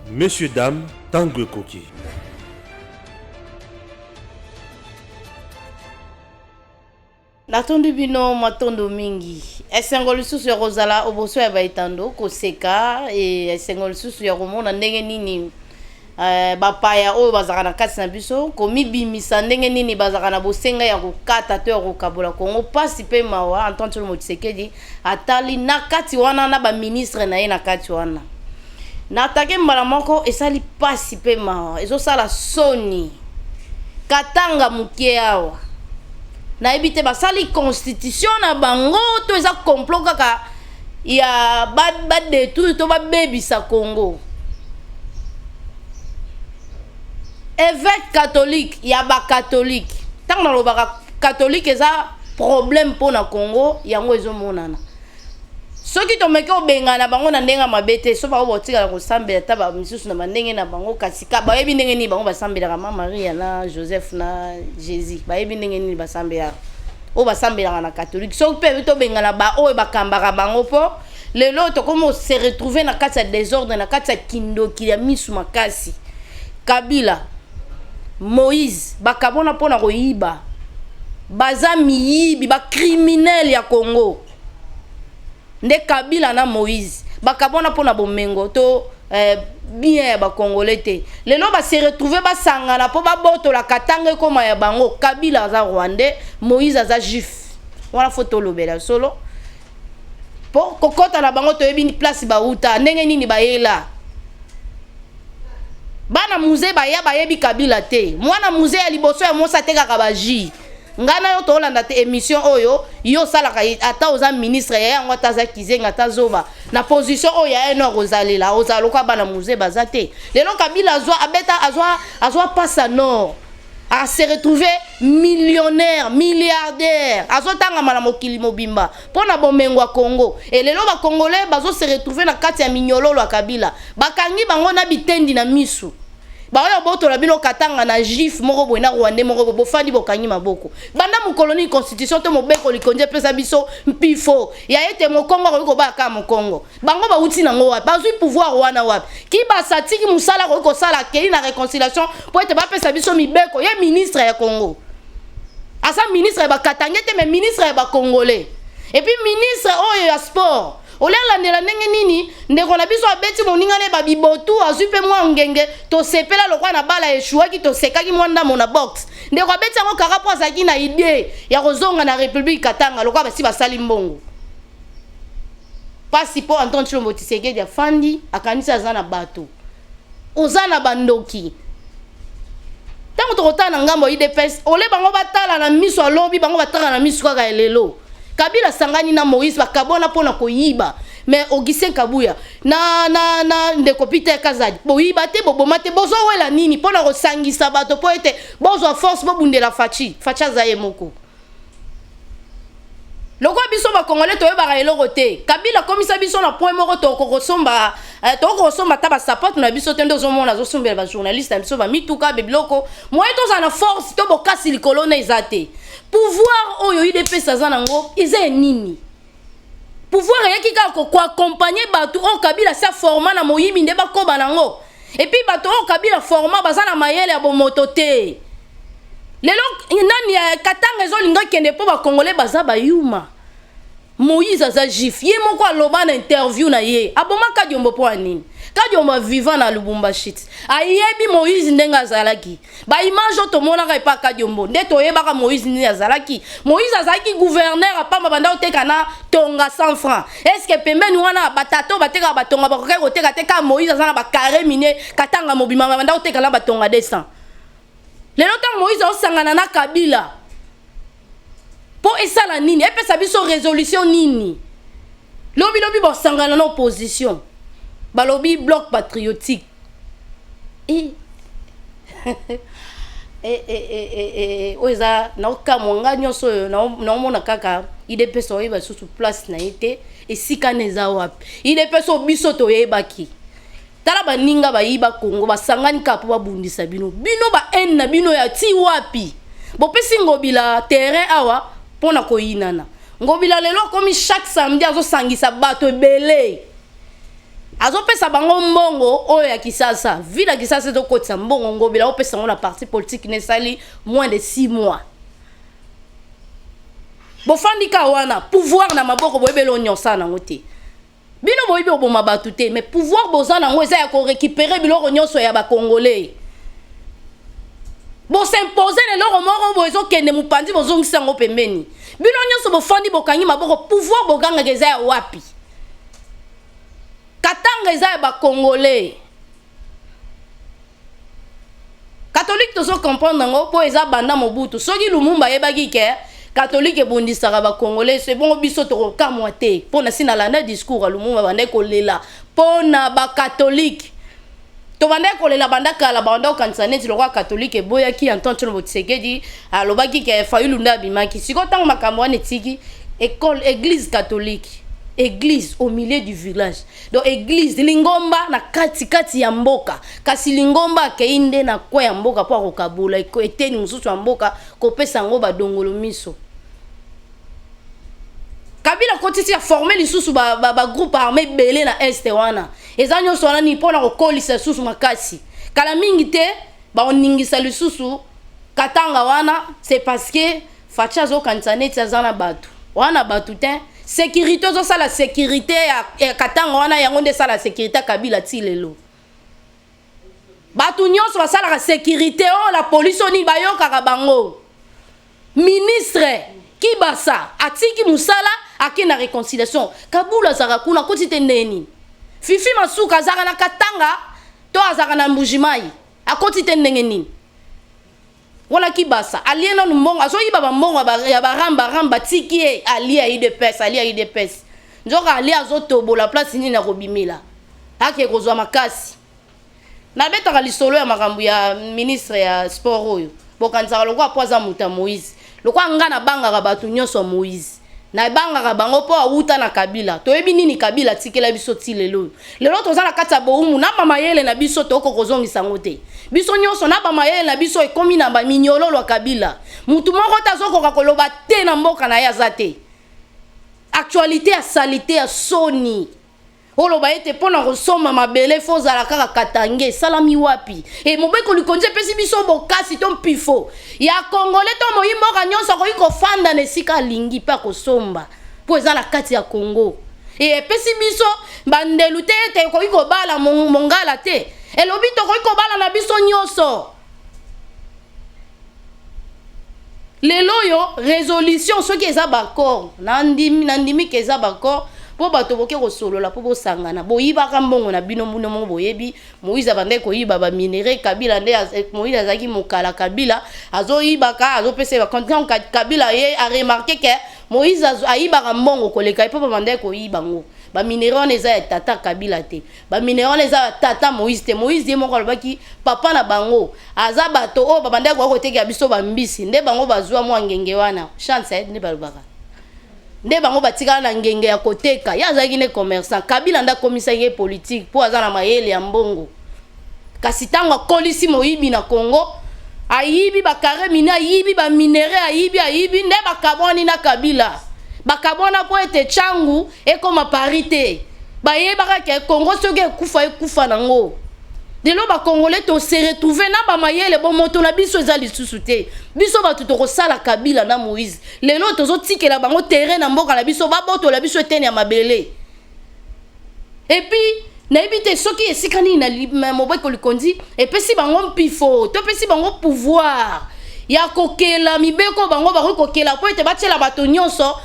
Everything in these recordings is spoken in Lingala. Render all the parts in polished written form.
Messieurs, dames, tango ekoki. Natondi bino matondo mingi. Esengo lisusu ya kozala oboso ya baitando koseka e esengo lisusu ya komona ndenge nini bapaya oyo bazaka na kati na biso komibimisa ndenge nini bazaka na bosenga ya kokata to ya kokabola Kongo pasi pe mawa Antoine Tshilombo Tshisekedi atali na kati wana na ba ministre na ye na kati wana. Na atake mbala moko esali pasi pe mawa ezosala soni katanga mukie awa. Na ebite basali constitution na bango to eza complot kaka ya bad détruire to ba bebisa Congo. Évêque catholique ya ba catholique. Tant na lobaka catholique eza problème pour na Congo yango ezomonana. Soki to meke obengana bango na ndenga mabete so ba botika ko sambela taba misusu na mandenge na bango kasika ba yebi ndenge ni bango basambela ka Mama Maria na Joseph na Jésus ba yebi ndenge ni basambela o basambela na catholique so pe to bengana ba o bakambaka bango po lelo to komo se retrouver na kati ya désordre na kati ya kindoki ya misu makasi Kabila Moïse bakabona pona koyiba baza miyibi ba criminel ya Congo nde Kabila na Moïse bakabona pona bomengo to bien ba congolais te lelo ba se retrouver ba sangana po ba boto la katanga koma ya bango Kabila za Rwandais Moïse za juif wana photo lobela solo po kokota na bango to yebi place ba uta ndenge nini ba yela bana musée ba ya ba yebi Kabila te mwana musée ya liboso ya mosa te kaka ba ji ngana yo to olanda te émission oyo yo salaka ata oza ministre ya yango taza kizenga tazoba na position oyo ya eno rozalela ozaloka bana musée bazate lelo Kabila azwa passa nord a se retrouver millionnaire milliardaire azotanga mala mokili mobimba pona bomengo ya Congo et lelo ba congolais bazo se retrouver na kati ya minyololo ya Kabila bakangi bango na bitendi na misu ba oyo boto la bino katanga na jif moko boina Rwandais moko bofandi bokangi maboko banda mu colonie constitution to mobeko likonje pesa biso mpifo ya ete mokongo ko ba ka mokongo bango ba uti nango wapi bazui pouvoir wana wapi ki ba satiki musala ko sala keli na réconciliation po ete ba pesa biso mibeko ye ministre ya Congo asa ministre ba katange te mais ministre ba congolais et puis ministre oyo ya sport olela ndela ndenge nini ndeko na biso abeti moninga ne babibotu azupe mwa ngenge to sepela lokwa na bala eshuaki to sekaki mwanda mona box ndeko abeti ngo karapo azaki na idée ya kozonga na République Katanga lokwa basi basali mbongo pasi po Antoine Tshilombo Tshisekedi ya fandi akanisa azana bato ozana bandoki tango tokotana ngambo IDPS ole bango batala na miso alobi bango batala na miso kaka elelo Kabila sangani na Moïse bakabona pona koyiba mais Augustin Kabuya na ndeko Peter Kazadi boyiba te boboma te bozo wela nini pona kosangisa bato po ete bozo force bobundela facha za ye moko loko biso ba congolais to yeba eloko te Kabila komisa biso na point moko to kokosomba taba support na biso tendo zo mona zo sombela ba journaliste na biso ba mituka bebiloko moi to za na force to bokasi likolo na izate pouvoir oyo IDP sazana ngo ize nini pouvoir yaki ka ko accompagner bato o Kabila sa forma na moyibi nde bakoba nango et puis bato o Kabila forma bazana mayele ya bomoto te lelo nani katanga ezolinga kende po ba congolais baza bayuma Moïse aza jif ye moko aloba na interview na ye aboma Kadiombo po anini Kadiombo vivant na Lubumbashi ayebi Moïse ndenga azalaki ba image to mona ka epa Kadiombo nde to yebaka Moïse ni azalaki Moïse azalaki gouverneur apamba banda oteka na tonga 100 francs est-ce que pembeni wana batato bateka batonga bakoka koteka teka Moïse azana ba carré mine katanga mobima banda oteka na batonga 200 lelo ta Moïse osangana na Kabila po esala nini epesa biso résolution nini lobi bosangana na opposition balobi bloc patriotique oza na okamwanga nyonso na omona kaka IDPS oyeba susu place na ete esika neza wapi IDPS biso toyebaki tala baninga bayiba Congo basangani kapo babundisa bino ba en na bino ya ti wapi bopesi ngobila terrain awa pona koyinana ngobila lelo komi chaque samedi azo sangisa bato ebele azopesa bango mbongo oyo ya Kisasa ville ya Kisasa ezokotisa mbongo ngobela opesa ngo na parti politique nesali moins de 6 mois bofandika wana pouvoir na maboko boyebelo nyonsa nango te bino boyebi oboma batu te mais pouvoir boza nango eza ya korécupérer biloko nyonso ya bakongolais bos'impose leloko moko boezokende mopandi bozongisa yango pembeni bino nyonso bofandi bokangi maboko pouvoir bogangaka eza ya wapi katanga eza ya bakongolais catholique tozo comprendre nango po eza banda mobutu soki Lumumba yebaki ke catholique ebundisaka bakongolais c'est bon biso tokokamwa te mpona si nalanda discours ya Lumumba banda kolela mpona bakatholike to banda kolela banda kala banda okanisa neti lokwa catholique eboyaki Antoine Tshombo Tshisekedi alobaki ke Fayulu nde abimaki siko ntango makambo wana etiki église catholique église au milieu du village donc église lingomba na kati ya mboka kasi lingomba akei nde na kwa ya mboka po akokabula eteni mosusu ya mboka kopesa yango badongolo miso Kabila kotisi ya former lisusu ba groupe armé belé na este wana eza nyonso wana ni pona kokolisa lisusu makasi kala mingi te ba oningisa lisusu katanga wana c'est parce que facha zo kanisa neti azana batu wana batu te sécurité zo sala sécurité ya katanga wana yango nde sala sécurité Kabila tilelo batu nyonso basala ka sécurité oh la police oni bayoka bango ministre Kibasa atiki musala akina réconciliation Kabula zaka kuna kotite neni Fifi Masuka zaka na katanga to azaka na mbujimai akotite neni wala Kibasa aliena numbongo aso yiba bambongo ya baramba tiki alia IDPS njoka alia zotobo la place ni na kobimela ake kozwa makasi na betaka lisolo ya makambo ya ministre ya sport oyo bokanzaka lokwa poza muta Moïse lokwa ngana bangaka batu nyonso Moïse na bangaka bango po awuta na Kabila toyebi nini Kabila tikela biso ti lelo toza na kati ya boumu na bamayele na biso toko kozongisa ngo te biso nyonso na bamayele na biso ekomi na baminyololo ya Kabila mutu moko tazokoka koloba te na mboka na ye aza te actualité ya salité ya soni oloba ete pona kosoma mabele fozala kaka katange salami wapi e mobeko likonje pesi biso bokasi to mpifo ya Congolais to moyimboka nyonso ko ikofanda na esika lingi pa kosomba po eza na kati ya Congo e pesi biso bandelu te ete ko ikobala mongala te elobi to ko ikobala na biso nyonso lelo yo résolution soki eza bakor nandimi ke eza bakor po bato boke kosolola po bosangana boyibaka mbongo na bino muno mo boyebi Moïse abande koyiba ba minere Kabila nde Moïse azaki mokala Kabila azoyibaka azopesa ba content Kabila ye a remarqué que Moïse ayibaka mbongo koleka po bande koyiba ngo ba minere on eza tata Kabila te ba minere on eza tata Moïse te Moïse ye moko alobaki papa na bango aza bato o babande ko koteka biso ba mbisi nde bango bazwa mwa ngenge wana chance ne balobaka nde bango batikala na ngenge ya koteka ya azaki ne commerçant Kabila nda komisa ye politique po azana mayele ya mbongo kasi tango akolisi moyibi na Congo ayibi bakare mine ayibi ba minere ayibi nde bakaboni na Kabila bakabona po ete changu ekoma parité bayebaka ke Congo soki ekufa nango delo ba Congolais to se retrouver na ba mayele bon moto na biso eza lisusu te biso batu to kosala Kabila na Moïse lelo tozo tikela bango terrain na mboka la biso ba boto la biso eteni ya mabele et puis na ebite soki esikani na mobeko likondi et pesi bango mpifo to pesi bango pouvoir ya kokela mibeko bango ba kokela po ete batiela bato nyonso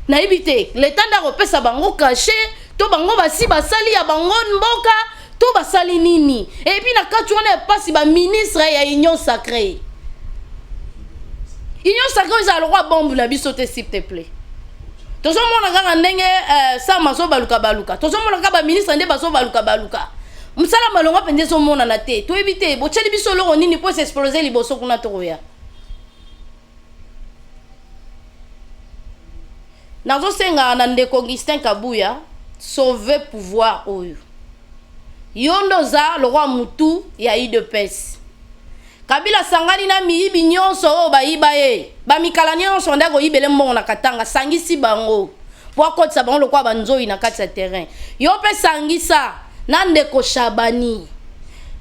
na ebite l'état nda kopesa bango caché to bango basi basali ya bango mboka to basali nini et puis na kati wana pasi ba ministre ya union sacrée za le roi bombe na biso te s'il te plaît tozo mona kaka ndenge sa maso baluka tozo mona kaka ba ministre nde baso baluka msala malonga pende so mona na te to ebite bocheli biso loko nini po s'exploser liboso kuna to ya nazo senga na ndeko Augustin Kabuya sauver pouvoir oyo yondo za le roi mutu ya IDPS Kabila sangani na miyibi nyonso bayiba ye ba mikala nyonso ndako yibele mbongo na katanga sangisi bango po akotisa bango lokwa banzoi na kati ya terrain yo pe sangisa Nandeko Chabani,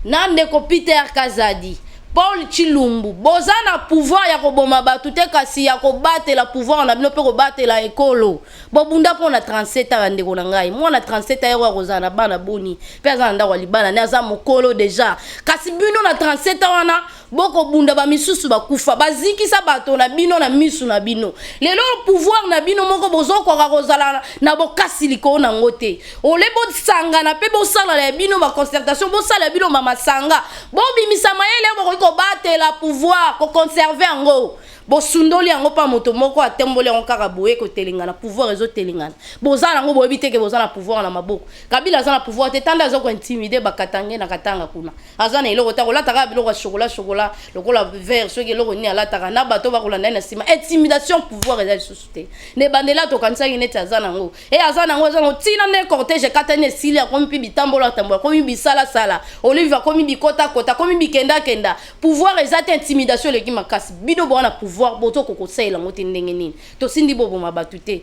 Nandeko Peter Kazadi, Paul Chilumbu, bozana pouvoir ya koboma batu te kasi ya kobate la pouvoir na bino pe kobate la ekolo. Bobunda po na 37 ans ndeko na ngai. Moi na 37 ans ya kozana bana boni. Pe azanda wa libana na za mokolo deja. Kasi bino na 37 ans wana boko bunda ba misusu bakufa. Bazikisa bato na bino na misu na bino. Lelo pouvoir na bino moko bozoko ka kozala na bokasi liko na ngote. Ole bo sanga na pe bo sala la bino ba concertation bo sala bino mama sanga. Bo bimisa mayele bo battre la pouvoir ko conserver ngo bo sundoli yango pa moto moko atembole on kaka boye ko telingana pouvoir ezo telingana bozala ngo boyebi te ke bozala pouvoir na maboko Kabila azana pouvoir te tanda zo ko intimider bakatange na katanga kuna azana iloko ta kolata ka biloko chocolat lokola vert soki eloko ni alata na bato ba kolanda na sima intimidation pouvoir eza susute ne bandela to kanisa ki neti azana ngo azana ngo azana tina ne cortège katane sili akomi pi bitambola tambola komi bisala sala olive komi bikota kota komi bikenda kenda pouvoir eza intimidation le ki makasi bino bona pouvoir boto koko sela ngote ndenge nini to sindi bobo mabatu te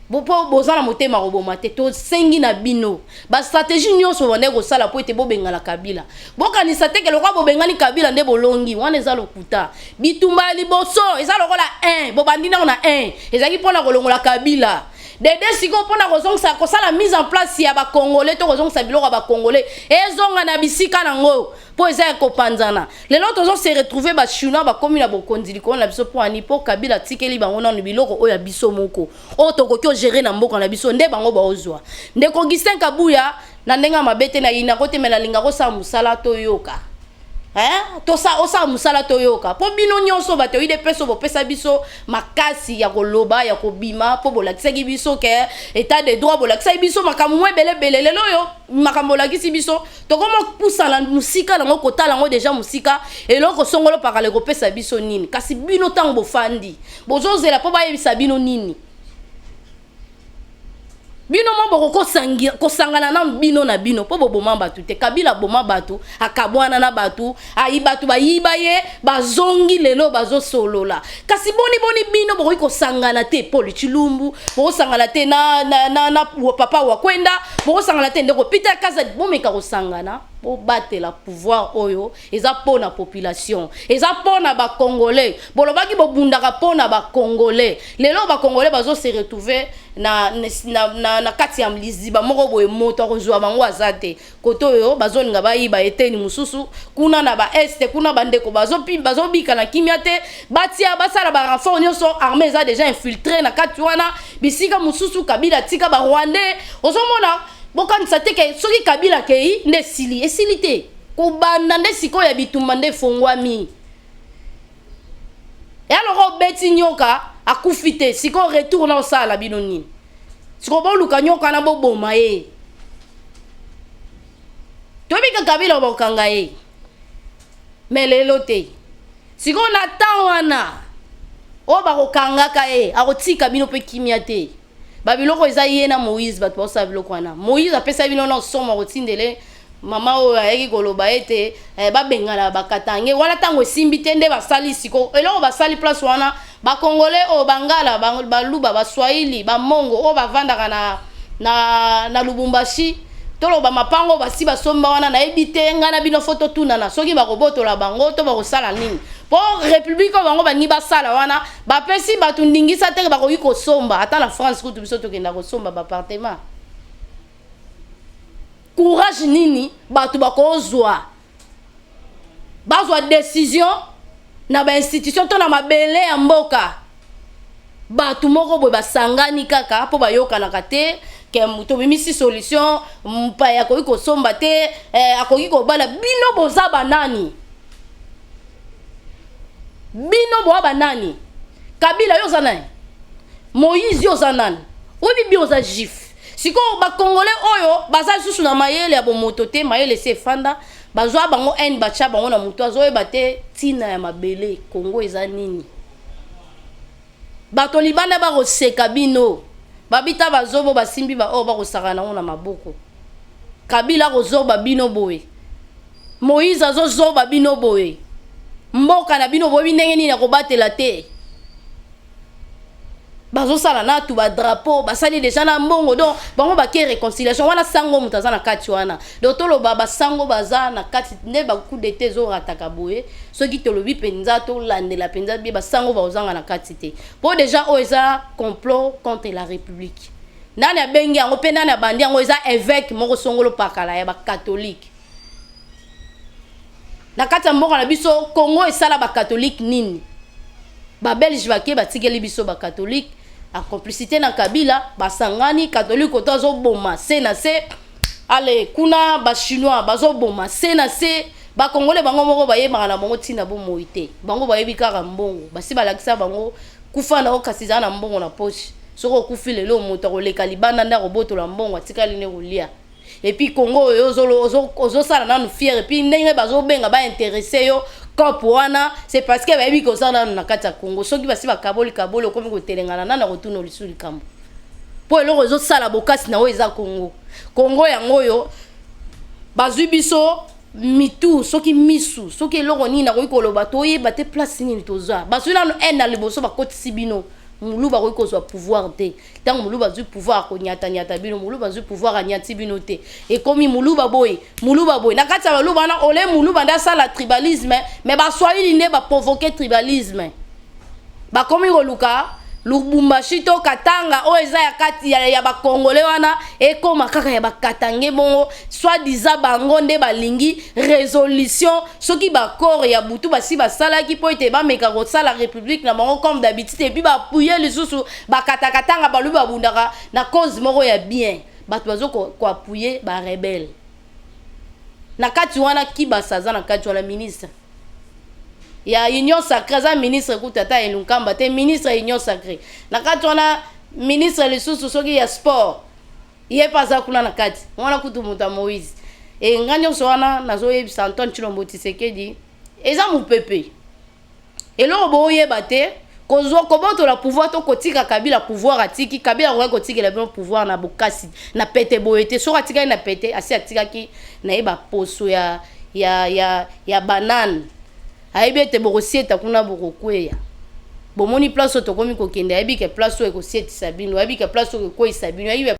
bopo bozana motema roboma te to sengi na bino ba stratégie nyonso bone ko sala po ete bobengala Kabila bokanisa te ke lokwa bobengani Kabila nde bolongi wana eza lokuta bitumba liboso eza lokola 1 bobandina na 1 ezaki pona kolongola Kabila Dede siko pona kozongsa kosala mise en place ya ba congolais to kozongsa biloko ba congolais ezonga na bisika nango po eza ko panzana lelo tozo se retrouver ba chinois ba komi na bokonzi liko na biso po ani po Kabila tikeli bango na biloko oya biso moko o tokoki o gérer na mboka na biso nde bango ba ozwa ndeko Augustin Kabuya na ndenga mabete na ina kote mela linga ko sa musala to yoka tosa osa musala toyoka po bino nyonso bato ide peso bo pesa biso makasi ya koloba ya kobima po bolakisa biso ke état de droit bolakisa biso makamwe bele lelo yo makambo lakisi biso to komo pusala musika nango kotala ngo déjà musika eloko songolo pakale ko pesa biso nini kasi bino tango bofandi bozozela po bayebisa bino nini bino mo boko kosangana na bino na bino po boboma batu te Kabila boma batu akabwana na batu ayi batu bayiba ye bazongi lelo bazo solola kasi boni bino boko kosangana te Paul Chilumbu boko sangana te na papa wa kwenda boko sangana te ndeko Peter Kazadi bomeka kosangana po battre la pouvoir oyo eza pona population eza pona ba congolais bolobaki bobundaka pona ba congolais lelo ba congolais bazo se retrouver na kati ya mliziba moko boye moto kozwa bango azate koto oyo bazolinga bayiba eteni mususu kuna na ba este kuna bandeko bazobika na kimia te batia basala ba renfort nyonso armée eza déjà infiltré na kati wana bisika mususu Kabila tika ba rwandais ozomona bokanisa te ke soki Kabila kei nde sili esili te kobanda nde siko ya bitumba nde fongwami ya loko beti nyoka akufite siko retour na osala bino nini siko boluka nyoka na boboma ye tobika Kabila bokanga ye melelo te siko na tan wana o bakokangaka ye akotika bino pe kimia te babiloko eza ye na Moïse bato bosa biloko wana Moïse apesa bino na soma kotindele mama oyo ayeki koloba ete babengana bakatange wana tango esimbi te nde basali siko eloko basali place wana bakongolais oyo bangala baluba baswahili bamongo oyo bavandaka na Lubumbashi toloba mapango basi basomba wana nayebi te nga na bino foto tunana soki bakobotola bango to bakosala nini po république bango bani basala wana bapesi batu ndingisa te bakoki kosomba ata na France kutu biso tokenda kosomba bapartement courage nini batu bakozwa bazwa décision na ba institution to na mabele ya mboka batu moko boye basangani kaka po bayokanaka te ke muto bimisi solution mpaya akoki kosomba te akoki kobala bino boza banani bino boa banani Kabila yo zanani Moïse yo zanani obi bi oza jif siko ba congolais oyo baza susu na mayele ya bomoto te mayele se fanda bazwa bango en bacha bango na muto azoye bate tina ya mabele Kongo eza nini bato libanda ba koseka bino babita bazobo basimbi ba o ba kosakana na maboko Kabila kozoba bino boye Moïse azozoba bino boye mboka na bino boye ndenge nini na kobatela te bazo sala na tu ba drapeau basali déjà na mbongo donc bango ba ke réconciliation wana sango mutaza na kati wana donc to lo ba sango baza na kati ne ba coup d'été zo rataka boye soki to lobi penza to landela penza bi ba sango ba ozanga na kati te po déjà o eza complot contre la république nani abengi yango pe nani abandi yango eza évêque moko songolo pakala ya ba catholique na kati mboka na biso Congo esala ba catholique nini ba belge baké batikeli biso ba catholique en complicité na Kabila basangani catholique otazo boma na se ale kuna ba chinois bazo boma na se ba congolais bango moko bayeba na bango tina bo moité bango bayebi kaka mbongo basi balakisa bango kufa na okasiza na mbongo na poche soko kufi lelo moto koleka libanda nda roboto la mbongo atikali ne kolia et puis Congo ozo sala na fier et puis ndenge bazo benga ba intéressé yo Kopwana c'est parce que bayebi ko sala na kati ya Congo soki basi bakaboli okomi ko telengana na kotuna lisuli kambo po eloko ozo sala bokasi na o eza Congo yango yo bazwi biso mitu soki misu soki eloko nini na koyi koloba toyeba te place nini toza bazwi na ena liboso bakotisi bino mulu ba ko so pouvoir te tant mulu ba zu pouvoir ko nyata bino mulu ba zu pouvoir anyati bino te et comme mulu ba boy na kati ba luba na ole mulu ba nda sala tribalisme mais ba swahili ne ba provoquer tribalisme ba komi koluka Lubumbashi to Katanga o eza ya kati ya ba Congolais wana ekoma kaka ya ba Katange bongo soit disant bango nde balingi résolution soki ba corps ya butu basi basala ki po ete ba meka ko sala république na bango comme d'habitude et puis ba pouyer les sous ba Katanga ba luba bundaka na cause moko ya bien batu bazo ko appuyer ba rebelle na kati wana ki basaza na kati wana ministre ya union sacrée za ministre kutata elunkamba te ministre union sacrée na kati wana ministre lisusu soki ya sport ye paza kuna na kati wana kutumuta Moïse e nganyo so wana nazo yebisa Antoine Chilombo Tshisekedi eza mupepe eloko boyeba te kozwa koboto la pouvoir to kotika Kabila pouvoir atiki Kabila ko kotika la bon pouvoir na bokasi na pete boyete so atika na pete asi atika ki na yeba poso ya banane aibe te bokosieta kuna bokokweya bomoni place to komi kokende aibi ke place o ekosieta sabino aibi ke place o ko sabino aibi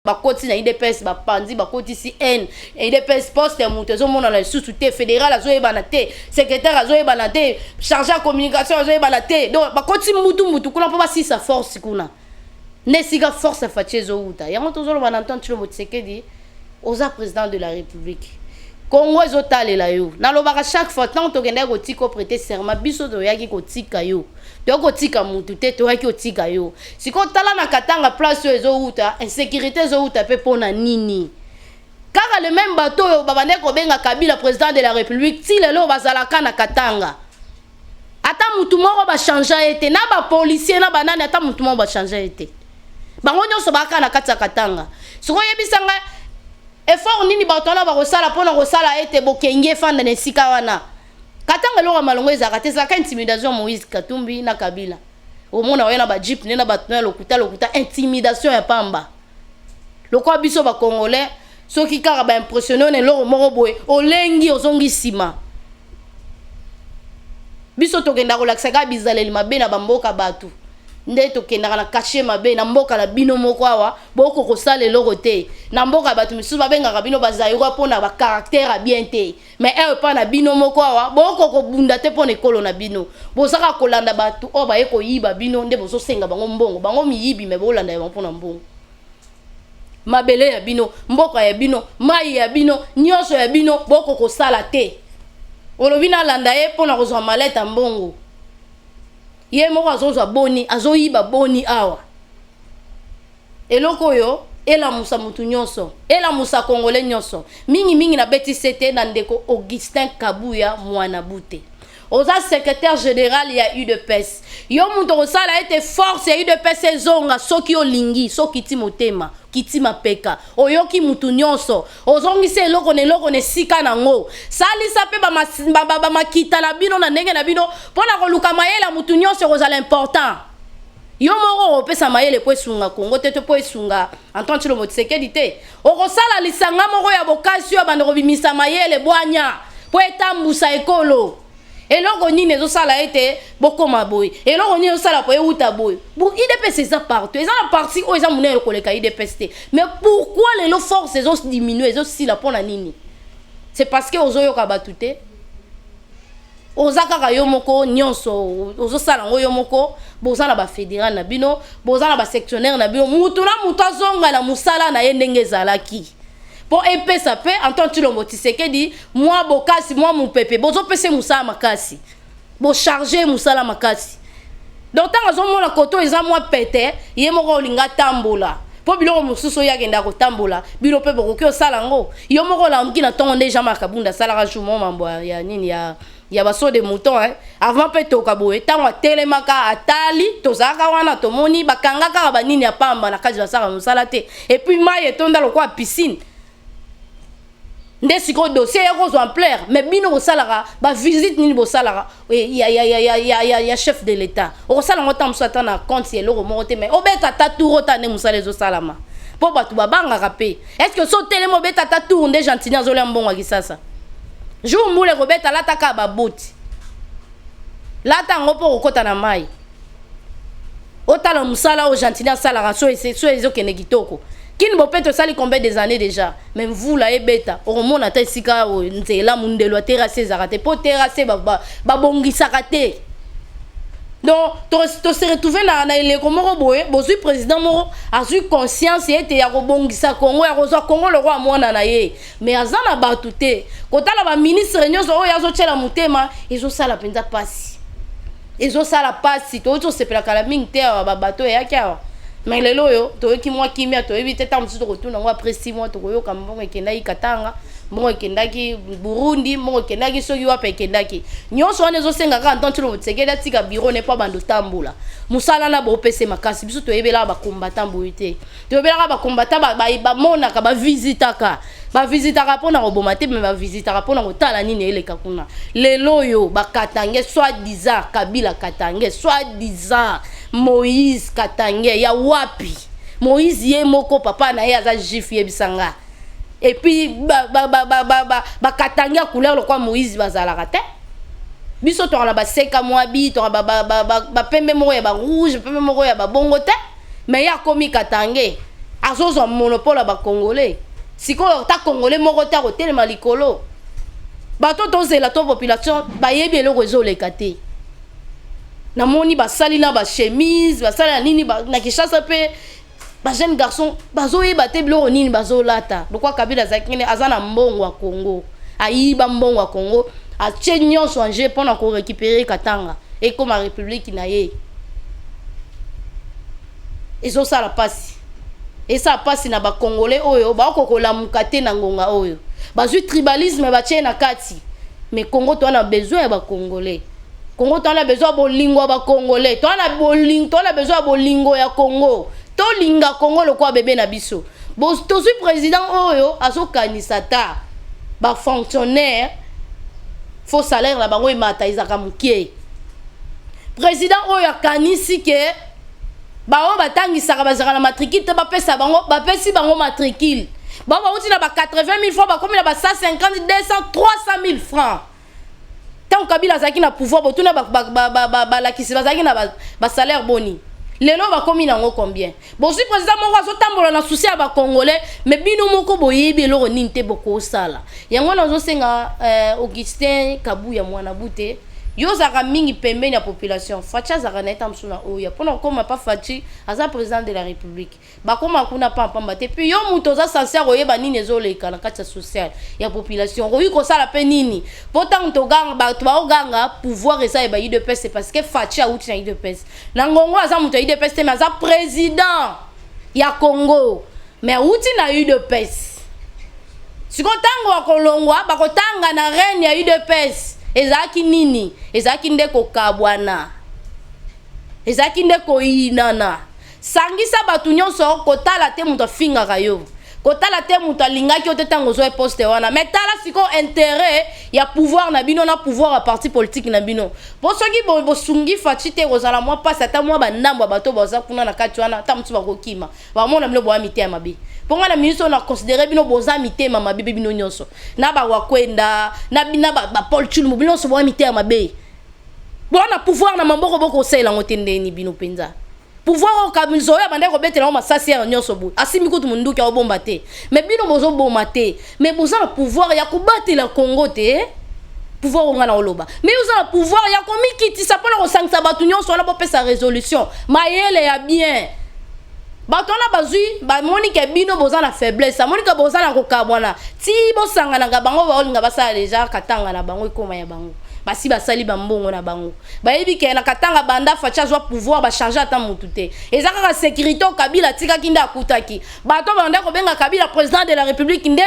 bakoti na IDPS bapandi bakoti si N IDPS poste muto zo mona la sous te fédéral azo ebana te secrétaire azo ebana te chargé de communication azo ebana te donc bakoti mutu kuna po basi sa force kuna nesika force fachezo uta yango tozolo bana Antoine Chilombo Tshisekedi oza président de la République Congo ezotalela yo nalobaka chaque fois tant tokenda kotika prêter serment biso to yaki kotika yo to kotika mutu te to yaki kotika yo siko tala na Katanga place ezo uta insécurité ezo uta pe pona nini kaka le même bateau yo babande ko benga Kabila président de la République ti lelo bazalaka na Katanga ata mutu moko ba changer ete na ba policier na banane ata mutu moko ba changer ete bango nyonso baka na kati ya Katanga siko yebisanga effort nini batona ba kosala pona kosala ete bokenge fanda na sika wana Katanga longa malongo ezaka te zaka intimidation Moïse Katumbi na Kabila omona oyena ba jeep nena batona lokuta intimidation ya pamba lokwa biso ba congolais soki kaka ba impressionner ne loro moko boye olengi ozongi sima biso tokenda kolakisa ka bizaleli mabe na bamboka batu nde tokendaka na caché mabe na mboka na bino moko awa boko kosala eloko te na mboka batu misusu babengaka bino bazayirwa mpona ba caractère bien te mais pa na bino moko awa boko kobunda te mpona ekolo na bino bozaka kolanda batu oyo baye koyiba bino nde bozosenga bango mbongo bango miyibi me bolanda yango mpona mbongo mabele ya bino mboka ya bino mai ya bino nyonso ya bino boko kosala te olobi na landa ye mpona kozwa maleta mbongo ye moko azozwa boni azoyiba boni awa eloko yo ela musa mutu nyonso ela musa congolais nyonso mingi na beti sete na ndeko Augustin Kabuya mwana bute oza secrétaire général ya UDPS yo muto kosala ete force ya UDPS ezonga soki olingi soki ti motema kitima peka oyoki mutu nyonso ozongisa eloko ne sika nango salisa pe ba makita na bino na ndenge na bino pona koluka mayela mutu nyonso kozala important yo moko opesa mayele po esunga Congo te po esunga Antoine Chilombo Tshisekedi te okosala lisanga moko ya bokasi yo bando kobimisa mayele bwanya po etambusa ekolo eloko nini ezosala ete bokoma boye eloko nini ezosala po euta boye bo IDPS eza partout eza na parti oyo eza monene koleka IDPS te mais pourquoi lelo force ezodiminue ezosila mpona nini c'est parce que ozoyoka bato te oza kaka yo moko nyonso ozosala ngo yo moko boza na bafédéral na bino boza na basectionnaire na bino mutu na mutu azonga na musala na ye ndenge ezalaki po epesa pe Antoine Tshilombo Tshisekedi moi bokasi moi mopepe bozopesa musala makasi bo charger musala makasi donc tant azomona koto eza moi pete ye moko olinga tambola po biloko mosusu yakenda kotambola bino pe bokoki osala ngo yo moko lamuki na ntongo nde Jean Makabunda asalaka jumo mambo ya nini ya baso de mouton avant pe toka boye tango atelemaka atali tozaka wana tomoni bakangaka banini ya pamba na kati basaka musala te et puis mai etonda lokwa piscine nde siko dossier ya kozwa ampleur mais bino bosalaka ba visite nini bosalaka ya chef de l'état okosala ngo tamso ata na compte eloko moko te mais obeta ta tour otane musala ezosalama po bato babangaka pe est-ce que so telemo obeta ta tour nde gentini azolia mbongo akisasa jour mbule kobeta lataka baboti lata ngo po kokota na mai otala musala o gentini asalaka so ezokende kitoko kini bopeto sali combien des années déjà même vous la ebeta oromona ta sika nzela mundelo a terrasser zakate po terrasser ba bongisaka te donc to se retrouver na eleko moko boye bozui président moko azui conscience ete ya kobongisa Congo ya kozwa Congo le roi mwana na ye mais azana batu te kotala ba ministre nyonso oyo azotshela mutema ezosala penza pasi ezosala pasi to sepela kala mingi te ba bato yaki awa mais lelo yo toyoki mwa kimia toyebi te tamusu tokotuna ngo après 6 mois tokoyoka mbongo ekendaki Katanga mbongo ekendaki Burundi mbongo ekendaki soki wapi ekendaki nyonso wana ezosengaka Antoine Tshilombo Tshisekedi atika bureau ne pa bando tambola musala na bopese makasi biso toyebela ba combattant boye te toyebela ba combattant bamonaka bavisitaka mpona koboma te mais bavisitaka mpona kotala nini eleka kuna lelo yo bakatange soi-disant Kabila Katange soi-disant Moïse Katange ya wapi Moïse ye moko papa na ye aza juif yebisanga et puis Katange ya couleur lokwa Moïse bazalaka te biso toka ba seka moabi toka ba pembe moko ya ba rouge pembe moko ya ba bongo te mais ya komi Katange azozwa monopole ba congolais sikoyo ta congolais moko ta kotelema likolo bato tozela to population bayebi eloko ezoleka te namoni basali na ba chemise basali na nini na Kinshasa pe ba jeune garçon bazoyeba te biloko nini bazolata lokwa Kabila zakine azana mbongo wa Congo ayiba mbongo wa Congo atie nyonso anje mpona ko récupérer Katanga et comme république na ye ezosala pasi esa pasi na ba congolais oyo ba kokola mukate na ngonga oyo bazui tribalisme batie na kati mais Congo to na besoin ya ba congolais Congo to na besoin bolingo ba congolais to na besoin bolingo ya Congo to linga Congo lokwa bébé na biso bo to suis président oyo azokanisa ta ba fonctionnaire faux salaire la bango imata izaka mukie président oyo akanisi ke bao batangisaka bazaka na matricule te bapesa bango bapesi bango matricule bao bauti na ba 80 000 francs bakomi na ba 150 200 300 000 francs tant Kabila azaki na pouvoir botuna balakisi bazaki na ba salaire boni lelo bakomi nango combien bon si président moko azotambola na souci ya ba congolais mais bino moko boyebi eloko nini te boko osala yango nazosenga Augustin Kabuya mwana bute yo zaka mingi pembeni ya population facha zaka na eta msuna oya pona koma pa fachi aza président de la république bakoma kuna pamba te puis yo muto za sincère oyeba nini ezoleka na kati social ya population oyi ko sala pe nini pourtant to ganga ba to oganga pouvoir esa eba UDPS c'est parce que facha outi na UDPS na ngongo aza muto ya UDPS te mais aza président ya Congo mais outi na UDPS siko tango akolongwa bakotanga na reine ya UDPS ezaki nini ezaki ndeko kabwana ezaki ndeko inana sangisa batu nyonso kotala te muto finga kayo kotala te mutu alingaki yo te ntango ozwa poste wana mais tala sikoyo intérêt ya pouvoir na bino na pouvoir ya parti politique na bino po soki bosungi faci te kozala mwa mpasi ata mwa bandambo ya bato baza kuna na kati wana ata mosusu bakokima bamona bino boya mitema mabe mpo nga na ministre oyo na considere bino boza mitema mabe mpe bino nyonso na bawakwenda na bapol chulumbu bino nyonso boya mitema mabe bona pouvoir na maboko bokosala yango te ndeni bino mpenza pouvoir okamizo oyo abandaki kobetela ngo masasi ya nyonso boye asimbi kutu munduki aobomba te mais bino bozoboma te mais boza na pouvoir ya kobatela Congo te pouvoir onga na oloba mais oza na pouvoir ya komikitisa mpona kosangisa bato nyonso wana bopesa résolution mayele ya bien bato wana bazwi bamoni ke bino boza na faiblesse amoni ke boza na kokabwana ti bosanganaka bango baolinga basala deja katanga na bango ekoma ya bango basi basali bambongo na bango bayebi ke na katanga banda facha zwa pouvoir bachange ata mutu te eza kaka sécurité o Kabila atikaki nde akutaki bato banda kobenga Kabila président de la république nde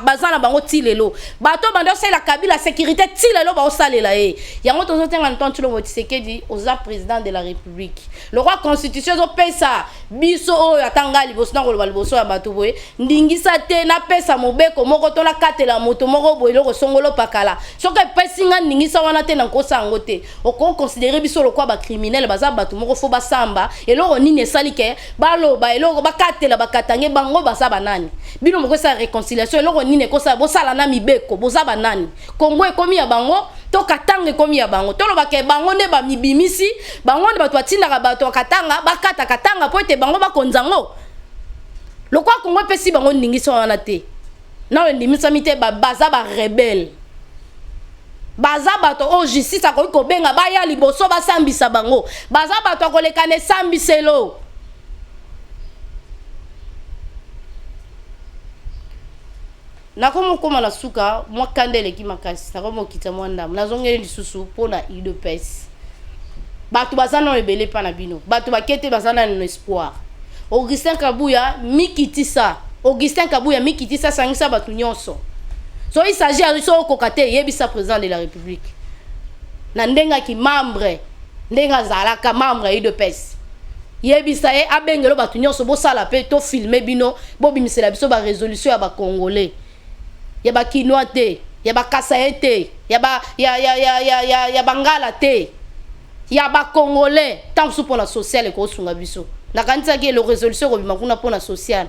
baza na bango ti lelo bato banda osala Kabila sécurité ti lelo baosalela ye yango tozotenga Antoine Tshilombo Tshisekedi oza président de la république le roi constitution ezopesa biso oyo atanga liboso na koloba liboso ya bato boye ndingisa te napesa mobeko moko to nakatela moto moko boye eloko songolo pakala soki epesi nga ndingisa wana te na kosa yango te oko considérer biso lokwa ba criminel baza bato moko fo basamba eloko nini esali ke baloba eloko bakatela bakatange bango baza banani bino moko sa réconciliation eloko nini kosa bosala na mibeko boza banani Kongo ekomi ya bango to katanga ekomi ya bango toloba ke bango nde bamibimisi bango nde bato batindaka bato katanga bakata katanga po ete bango bakonzango lokwa Kongo epesi bango ndingisa wana te na ndimisa mite baza ba rebelle baza bato o justice akoki kobenga baya liboso basambisa bango baza bato akolekana esambiselo nakomokoma na suka mwa kanda eleki makasi nakomokita mwa ndamu nazongeli lisusu mpona UDPS bato baza nano ebele mpa na bino bato bakete baza nano espoir Augustin Kabuya mikitisa sangisa bato nyonso so il s'agit de so kokate yebisa président de la république na ndenga ki membre ndenga zalaka membre UDPS yebisa ye abengelo bato nyonso bosala pe to filmer bino bobimisela biso ba résolution ya ba congolais ya ba kinois te ya ba kasaye te ya bangala te ya ba congolais tant pour la sociale ko sunga biso na kanisa ki le résolution ko bimakuna pour la sociale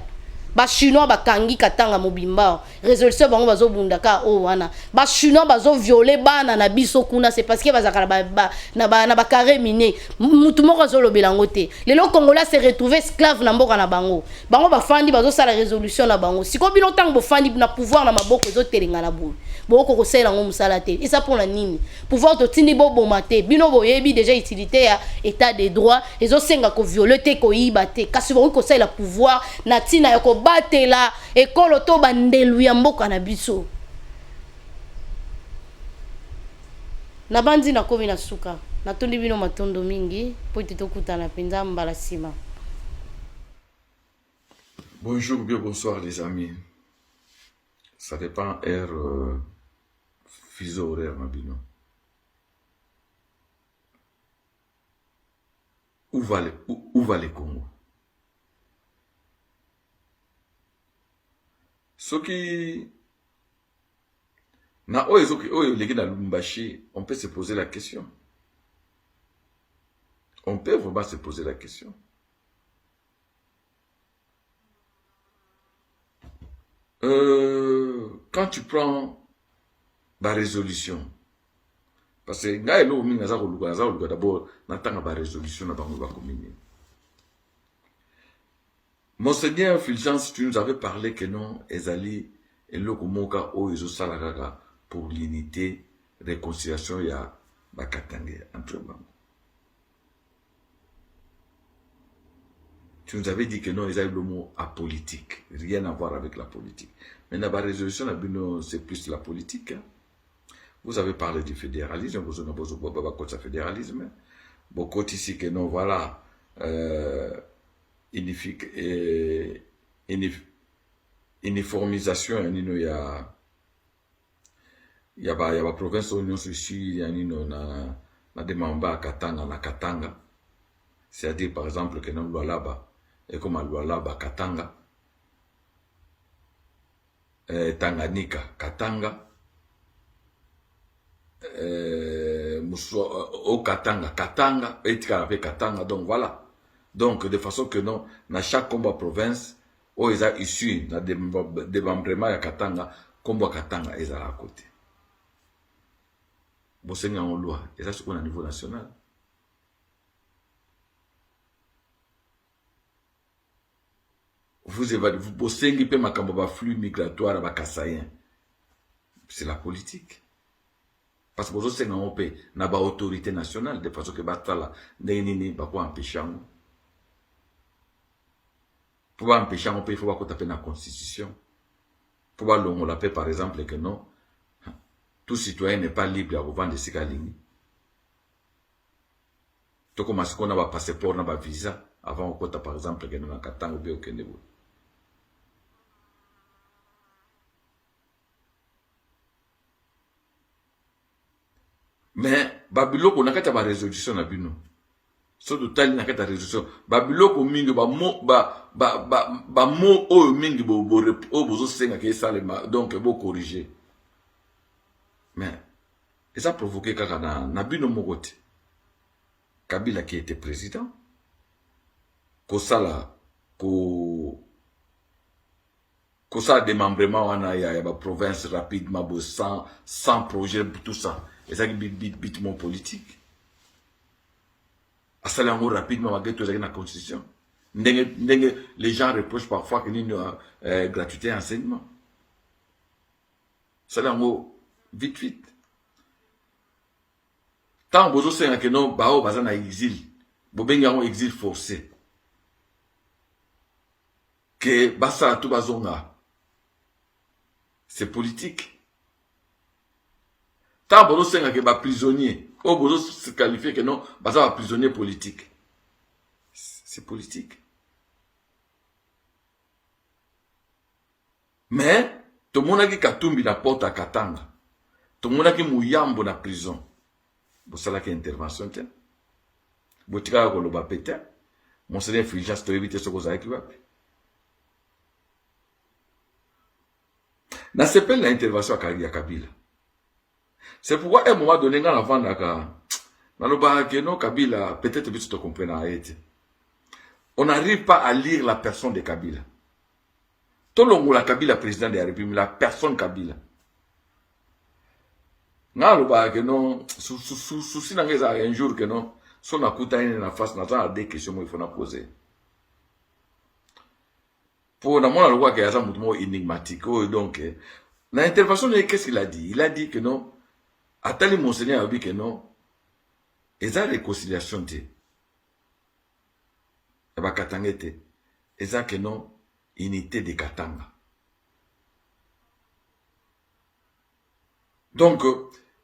ba chinois bakangi katanga mobimba résolution bango bazobundaka o wana ba chinois bazo violer bana na biso kuna c'est parce que bazaka na ba carré miné mutu moko azolobela ngo te lelo congolais se retrouver esclave na mboka na bango bafandi bazo sala résolution na bango siko bino tango bofandi na pouvoir na maboko ezotelenga na bulu boko kosela ngo musala te et ça pour la nini pouvoir to tindi boboma te bino boyebi déjà utilité ya état de droit ezosenga ko violer te ko yiba te kasi boko kosela pouvoir na tina ya ko batela ekolo to bandelu ya mboka na biso na bandi na komi na suka natondi bino matondo mingi po ete tokutana mpenza mbala nsima. Bonjour, bien bonsoir les amis. Ça dépend heure fuseau horaire mabino. Où va le Congo? Ce qui na on peut se poser la question. On peut vraiment se poser la question. Quand tu prends la résolution, parce que d'abord, la résolution n'a pas communiqué. Monseigneur Fulgence, tu nous avais parlé que non, Ezali et Lokomoka o Ezo Salagaga pour l'unité, réconciliation, il y a Bakatangue entre eux. Tu nous avais dit que non, ils avaient le mot apolitique, rien à voir avec la politique. Mais dans la résolution, c'est plus la politique. Hein. Vous avez parlé du fédéralisme, vous avez parlé du fédéralisme. Beaucoup ici que non, voilà, uniformisation, il y a la province où nous sommes, il y a des membres à Katanga. C'est-à-dire, par exemple, que nous sommes là-bas. Et comme à Lualaba Katanga, Tanganyika, Katanga, au Katanga, et Katanga, donc voilà. Donc, de façon que non, dans chaque combat province, où ils sont issus, dans des démembrements à Katanga, combat Katanga, ils sont à côté. Bon, c'est en loi, et ça c'est au niveau national. Vous bossez un peu ma flux migratoire à Kassayen. C'est la politique. Parce que vous avez une autorité nationale, de façon que Batala, n'est pas empêcher. Pour empêcher, il faut pas taper la constitution. Pour pas la paix, par exemple, que non, tout citoyen n'est pas libre à vendre des cigalignes. Tout comme si on a un passeport, on a un visa, avant on compte par exemple que nous avons un Katanga ou bien au Kenya. Mais, Babylone, on a une résolution à Bino. Surtout, il y a une résolution. Babylone, mingi ba mo o mingi bozo senga ke salema donc bo corriger. Mais et ça a provoqué kaka na Bino Mogote. Kabila qui était président. Ko sala ko ça démembrement wana ya ba province rapidement bo sans projet tout ça. Et ça qui bit mon politique. À ça, rapidement, malgré la constitution. Les gens reprochent parfois qu'il y a gratuité enseignement. Ça, vite. Tant que vous avez que non, bah, vous avez un exil. Vous avez un exil forcé. Que, basa, tout bazonga. C'est politique. Tant que vous avez un prisonnier. Ou vous se qualifiez que non, ça va prisonnier politique. C'est politique. Mais, tout le monde a qui Katumbi la porte à Katanga. Tout le monde a qui Mouyambo na prison. Vous savez qu'il y a intervention. Vous tirez à l'oba pété. Mon seigneur Frigas, tu éviter ce que vous avez qui va. Dans ce pays, l'intervention à Kabila. C'est pourquoi, à un moment donné, avant Kabila, peut-être que tu comprends. On n'arrive pas à lire la personne de Kabila. Tout le monde, Kabila, président de la République, la personne Kabila. Souci un jour que non, son akuta en face, n'a pas des questions qu'il faut poser. Pour la loi qui est un mouvement énigmatique, donc, l'intervention, qu'est-ce qu'il a dit? Il a dit que non. Attali Monseigneur a dit que non. Et ça, réconciliation, et bah, Katangete. Et ça, que non, unité de Katanga. Donc,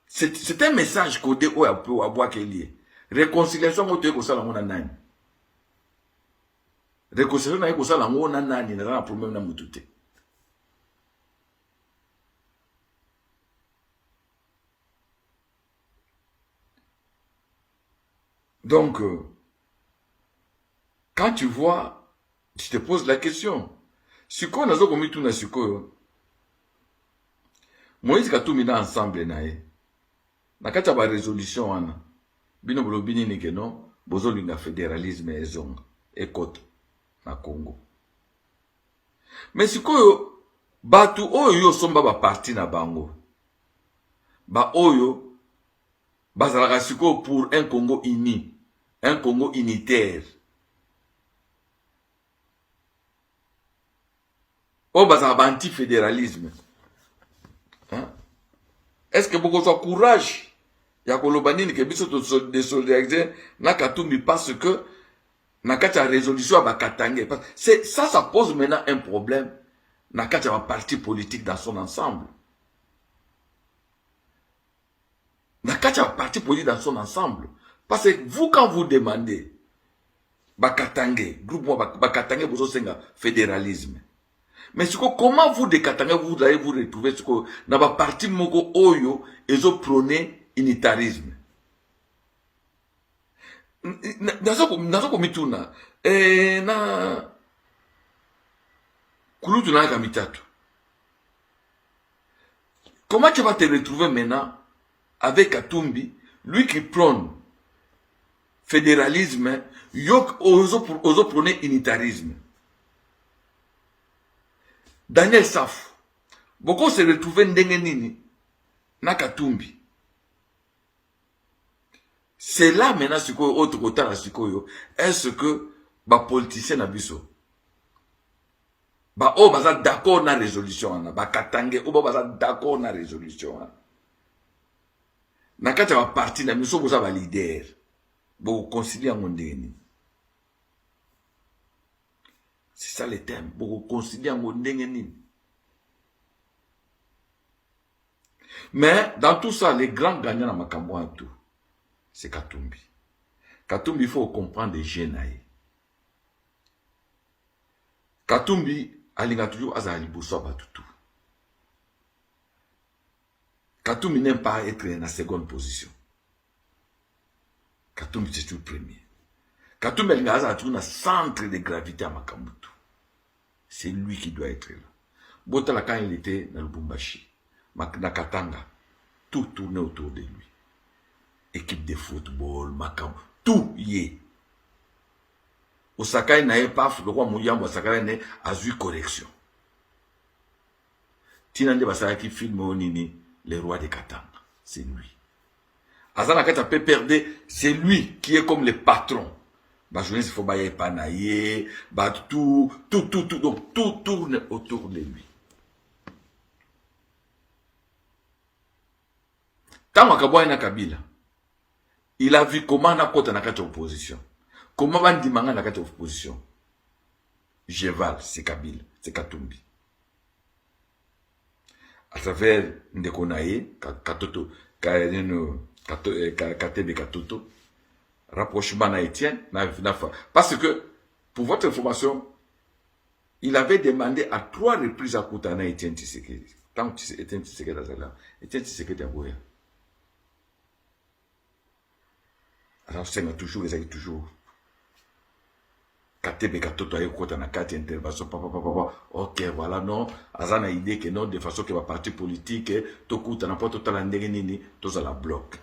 c'est un message codé au abois qu'il y a. Réconciliation, on te ça la mona nani. Réconciliation, on ça la mona nani, n'a pas problème na mutute. Donc, quand tu vois, tu te poses la question. Si quoi n'a pas mis tout na suko, Moïse Katumbi na ensemble nae. Na kata ba résolution wana. Bino bolobini ni que non, bozo linga fédéralisme ezonga ekoto na Congo. Mais si quoi batu oyo somba ba parti na bango. Ba oyo bazalaka siko pour un Congo uni, un Congo unitaire. O bazalaka anti-fédéralisme. Hein? Est-ce que beaucoup de courage ya kolobanini ke biso de solidariser na Katumbi parce que na kata résolution ba Katangé. Ça pose maintenant un problème na kata ba parti politique dans son ensemble. Na kata ba parti politique dans son ensemble. Parce que vous, quand vous demandez Bakatangé, groupe Bakatangé, vous avez un fédéralisme. Mais comment vous, de Katangé, vous allez vous retrouver dans la parti Moko Oyo, ils ont prôné unitarisme. Dans mituna, na Kulutu na Kamitatu. Comment tu vas te retrouver maintenant avec Katumbi, lui qui prône fédéralisme, yok ozo prôner unitarisme. Daniel Saf, beaucoup se retrouver ndenge nini na Katumbi. C'est là maintenant ce que autre côté la sikoyo, est-ce que ba politicien na biso ba o baza d'accord na résolution na ba katange o baza d'accord na résolution na kati ba parti na biso boza ba leader bo concilier ngondeni. C'est ça le thème, bo concilier ngondeni. Mais dans tout ça, les grands gagnants na makambo en tout, c'est Katumbi. Katumbi, il faut comprendre les génaïs. Katumbi, alinga toujours azali bosso batutu. Katumbi n'aime pas être en seconde position. Katumbi, c'est toujours premier. Katumbi, alinga azali toujours dans centre de gravité à Makambutu. C'est lui qui doit être là. Botala, quand il était dans le Lubumbashi, na Katanga, tout tournait autour de lui. Équipe de football, Makam, tout y est. Osaka n'a pas le roi Mouyambo, Osaka n'a pas eu correction. Tinande Basara qui filme Onini, le roi de Katanga, c'est lui. Azana Kata peut perdre, c'est lui qui est comme le patron. Bah, je ne sais pas, il panaye, bah, tout, donc tout tourne autour de lui. Tant Makabwa na Kabila, il a vu comment on a côté na kati opposition. Comment on dit manga na kati opposition. Jeval, c'est Kabila, c'est Katumbi. À travers Ndekonaye, Katoto, Katebe Katoto, rapprochement na Etienne, parce que, pour votre information, il avait demandé à 3 reprises à Koutana Etienne Tshisekedi. Tant que Etienne Tshisekedi a là, Etienne Tshisekedi a Boya. Alors, c'est toujours, ils ont toujours. Katebe Katoto a eu Koutana 4 interventions, ok, voilà, non, Azana a idée que non, de façon que va parti politique, tout Koutana, pas tout à l'endérinini, tout à la bloc.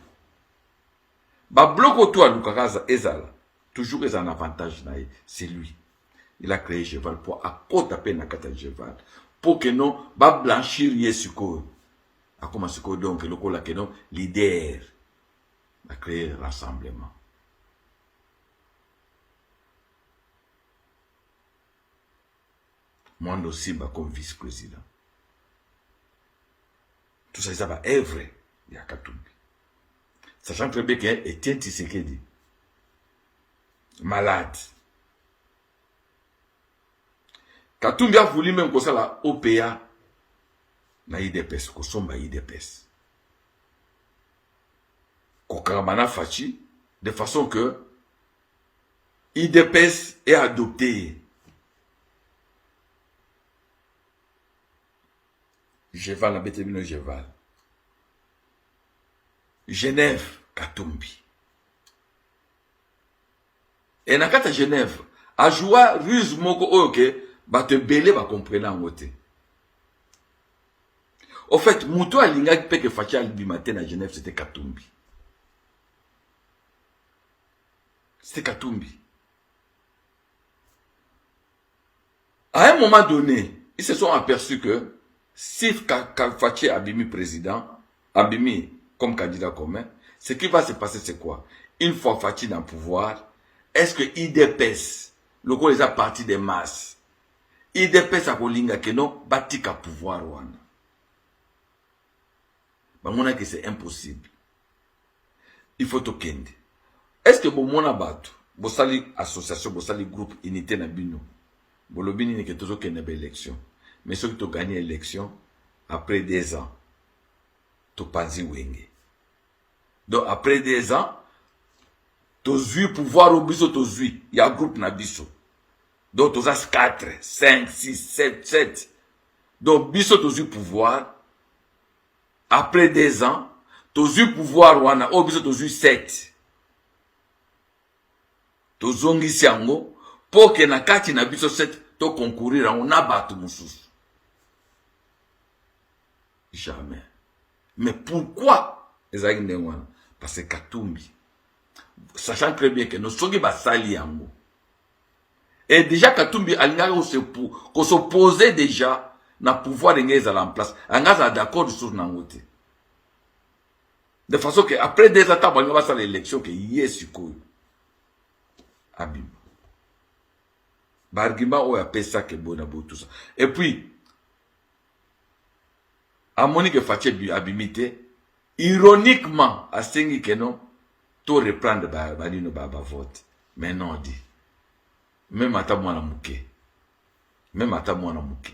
Ba bloc autour de Lukakaza Ezala, toujours est un avantage, c'est lui. Il a créé Jeval pour à côté à peine à Kata Jeval. Pour que non, ba blanchir Yesuko. A commencé donc, le cola que non, leader. A créé rassemblement. Mwando Simba comme vice-président. Tout ça, ça va être vrai. Il y a Katumbi. Sachant très bien qu'il est Tshisekedi. Malade. Katumbi a voulu même que ça la OPA na IDPS, que somba IDPS. Kokaramana Fachi, de façon que IDPS est adopté. Jeval, la bête de Jeval. Genève, Katumbi. Et dans la Genève, a joué ruse moko ok, ba te belé ba comprendre en côté. Au fait, Moutou Alinga qui peut que Fatia du matin à Genève, c'était Katumbi. C'était Katumbi. À un moment donné, ils se sont aperçus que si Fatia Abimi président, Abimi comme candidat commun, ce qui va se passer, c'est quoi? Une fois Fatia dans le pouvoir, est-ce que IDPS, le coup les a partis des masses, IDPS a kolinga que non, bâti qu'à pouvoir, Rwanda. Bah, mon que c'est impossible. Il faut tout kende. Est-ce que bon, mon abattu, bon sali association, bon sali groupe, unité na bino, bon le bini n'est que toujours qu'il y a une élection. Mais ceux qui ont gagné l'élection, après 2 ans, tu pas dit wenge. Donc, après 2 ans, tu as pouvoir au biso, tu as il y a un groupe na biso. Donc, tu as 4, 5, 6, 7. Donc, biso, tu as pouvoir. Après 2 ans, tu as pouvoir, wana, au biso, tu as 7. Tu as siango, pour que na kati na biso 7, tu concourir, on a battu mususu. Jamais. Mais pourquoi ezalaki ndenge wana? Parce que Katumbi, sachant très bien que nous sommes basali yango. Et déjà Katumbi alingaka ko s'opposer déjà na pouvoir ngeza en place. Angaza d'accord sur nangote. De façon que après des attaques on va faire l'élection que yesu ko abim. Bargima o appelle ça que bonabo tout ça. Et puis à Monique Faché abimité ironiquement à sengi que non tout reprendre balino baba vote. Mais non dit. Même à ta mwana mouké. Même à ta mwana mouké.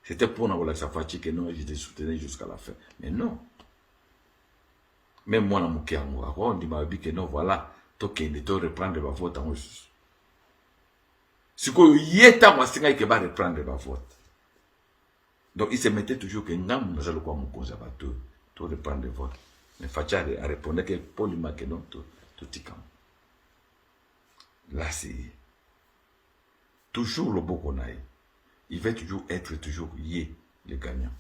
C'était pour nous la Faché que non, je te soutenais jusqu'à la fin. Mais non. Même moi na mouké en moi. On dit ma que non, voilà. Token de reprendre ma vote en juste. Ce que yeta moi singa que va reprendre ma vote. Donc il se mettait toujours que ngam nous allons quoi mon conservateur. Tout reprendre le vote. Mais Faché a répondu que poliment que non, tout ticam. Là c'est toujours le beau qu'on a. Il va toujours être toujours yé, le gagnant.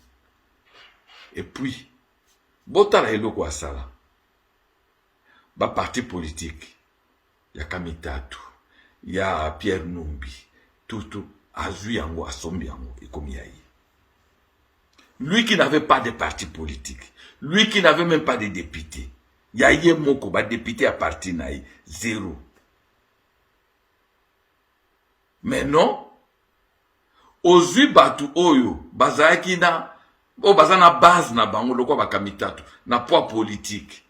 Et puis, botala eloko asala. Ba parti politique. Il y a Kamitatu. Il y a Pierre Numbi. Tout. Azui yango, asombi yango. Et comme y a. Lui qui n'avait pas de parti politique. Lui qui n'avait même pas de député. Il y a yé moko, ba député à parti naï. Zéro. Mais non. Ozui batu oyo, bazaki na, bazana base na bango, loko ba Kamitatu, na poids politique.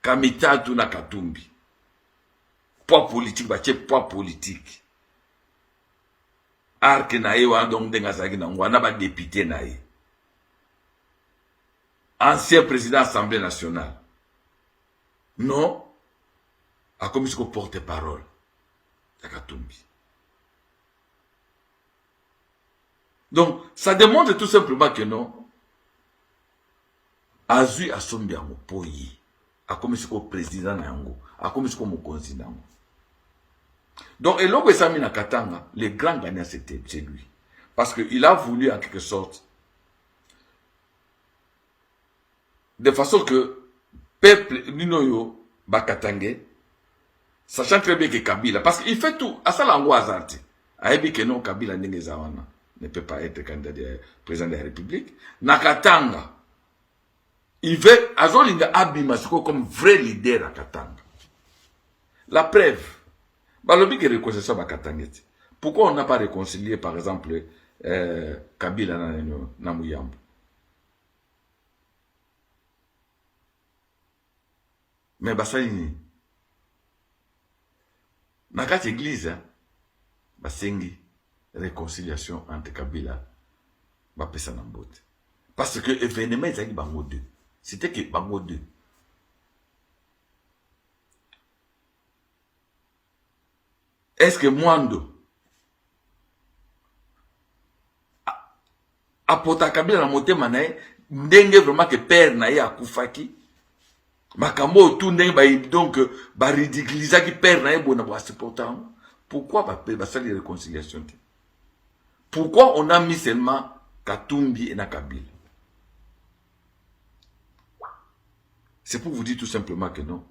Kamitatu na Katumbi. Poids politique, ba poids politique. Arc na ye wana donc denga zaki na wana ba député na ye. Ancien président de l'Assemblée nationale. Non. A comme ce qu'on porte-parole. Ya Katumbi. Donc, ça démontre tout simplement que non. Azui asombi yango poyi. A comme ce qu'on président yango. A comme ce qu'on mokonzi yango. Donc, et l'homme Sami Nakatanga, le grand gagnant c'était lui. Parce qu'il a voulu en quelque sorte, de façon que peuple Ninoyo Bakatangé, sachant très bien que Kabila, parce qu'il fait tout, à ça l'ango azarti. Aébi que non, Kabila Nengezawana ne peut pas être candidat président de la République. Nakatanga, il veut Azolinga Abimasuko comme vrai leader à Katanga. La preuve, Balobi qui reconnaît ça Bakatangeti. Pourquoi on n'a pas réconcilié, par exemple, Kabila na Muyambo? Mais Basalini, dans cette église, Basengi, réconciliation entre Kabila et Pesanambote. Parce que l'événement est Bango 2. C'était que Bango 2. Est-ce que Mwando apporta Kabila na moté manae, ndenge vraiment que père na ye akufaki? Makambo tout ndenge donc ba ridiculiser qui père na ye bona ba supportant. Pourquoi ba sali réconciliation? Pourquoi on a mis seulement Katumbi et Nakabila? C'est pour vous dire tout simplement que non.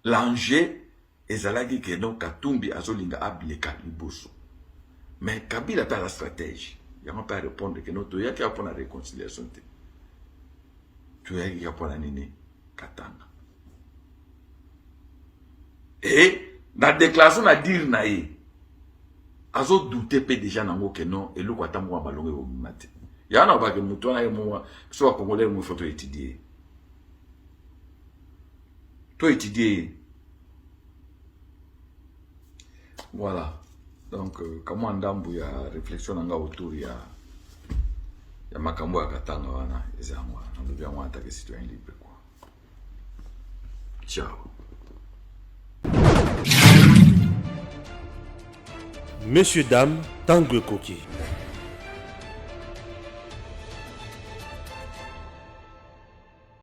L'enjeu est zalagi que non Katumbi azolinga abileka liboso. Mais Kabila a la stratégie. Il n'y a pas à répondre que non, tu y a qui a pour la réconciliation. Tu y a qui a pour la nini Katanga. Et dans la déclaration à dire naïe, azo douter pe déjà nango que non et le kwata mo balonge au matin. Ya na ba ke muto na mo so congolais mo photo étudier. To étudier. Voilà. Donc comment ndambu ya réflexion nga autour ya makambo ya Katanga wana ezamwa. Ndio bien moi attaquer citoyen libre quoi. Ciao. Messieurs, dames, Tanguy Koki.